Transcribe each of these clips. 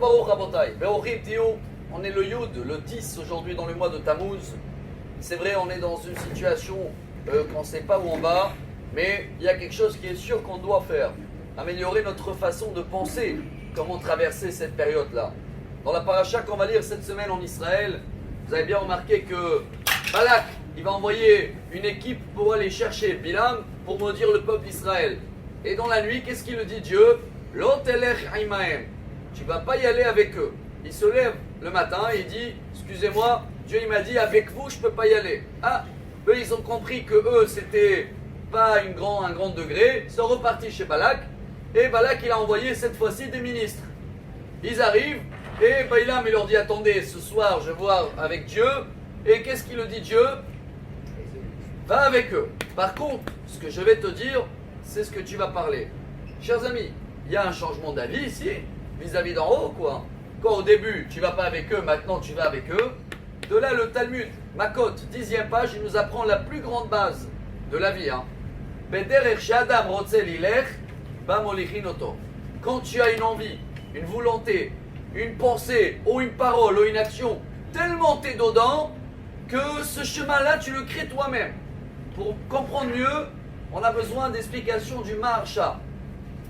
Baruch Rabotai. Be'orim Tiyu, on est le Yud, le 10 aujourd'hui dans le mois de Tammuz. C'est vrai, on est dans une situation qu'on ne sait pas où on va, mais il y a quelque chose qui est sûr qu'on doit faire. Améliorer notre façon de penser, comment traverser cette période-là. Dans la paracha qu'on va lire cette semaine en Israël, vous avez bien remarqué que Balak, il va envoyer une équipe pour aller chercher Bilam pour maudire le peuple d'Israël. Et dans la nuit, qu'est-ce qu'il le dit Dieu? Lo telech imahem. Tu ne vas pas y aller avec eux. Il se lève le matin et il dit, excusez-moi, Dieu il m'a dit avec vous je ne peux pas y aller. Ah, eux ils ont compris que eux c'était pas un grand degré. Ils sont repartis chez Balak. Et Balak il a envoyé cette fois-ci des ministres. Ils arrivent et Balaam il leur dit attendez, ce soir je vais voir avec Dieu. Et qu'est-ce qu'il le dit Dieu? Va avec eux. Par contre, ce que je vais te dire, c'est ce que tu vas parler. Chers amis, il y a un changement d'avis ici, vis-à-vis d'en haut, quoi. Quand au début, tu ne vas pas avec eux, maintenant tu vas avec eux. De là, le Talmud, Makot, 10e page, il nous apprend la plus grande base de la vie. Quand tu as une envie, une volonté, une pensée, ou une parole, ou une action, tellement t'es dedans, que ce chemin-là, tu le crées toi-même. Pour comprendre mieux, on a besoin d'explications du Maharsha.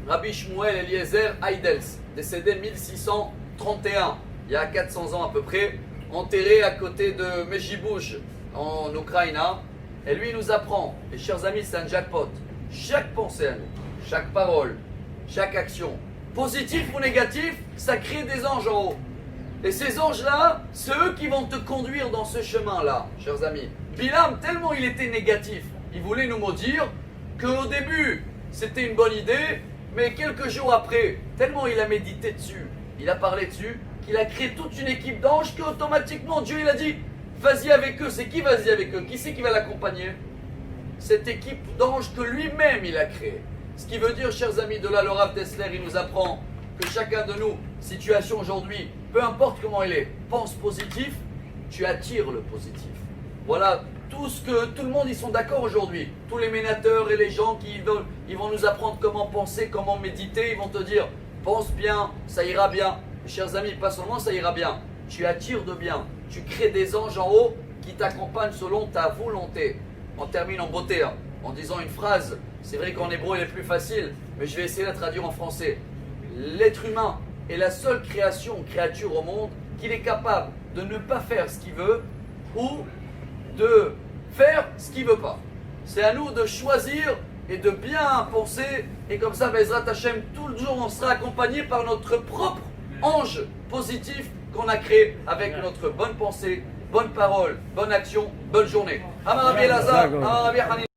Rabbi Shmuel Eliezer Heidels, décédé 1631, il y a 400 ans à peu près, enterré à côté de Mejibouj en Ukraine. Et lui nous apprend, et chers amis, c'est un jackpot. Chaque pensée à nous, chaque parole, chaque action, positif ou négatif, ça crée des anges en haut. Et ces anges-là, c'est eux qui vont te conduire dans ce chemin-là, chers amis. Bilam, tellement il était négatif, il voulait nous maudire, qu'au début, c'était une bonne idée, mais quelques jours après, tellement il a médité dessus, il a parlé dessus, qu'il a créé toute une équipe d'anges qu'automatiquement Dieu il a dit vas-y avec eux. C'est qui vas-y avec eux? Qui c'est qui va l'accompagner? Cette équipe d'anges que lui-même il a créée. Ce qui veut dire, chers amis, de là le Rav Dessler, il nous apprend que chacun de nous, situation aujourd'hui, peu importe comment elle est, pense positif, tu attires le positif. Voilà tout ce que tout le monde ils sont d'accord aujourd'hui. Tous les ménateurs et les gens qui veulent, ils vont nous apprendre comment penser, comment méditer. Ils vont te dire pense bien, ça ira bien. Chers amis, pas seulement ça ira bien, tu attires de bien. Tu crées des anges en haut qui t'accompagnent selon ta volonté. On termine en beauté en disant une phrase. C'est vrai qu'en hébreu elle est plus facile, mais je vais essayer de la traduire en français. L'être humain est la seule créature au monde qu'il est capable de ne pas faire ce qu'il veut ou de faire ce qu'il ne veut pas. C'est à nous de choisir et de bien penser, et comme ça, Bezrat Hashem, tout le jour on sera accompagné par notre propre ange positif qu'on a créé avec notre bonne pensée, bonne parole, bonne action, bonne journée. Amar Rabbi Elazar, Amar Rabbi Hanina.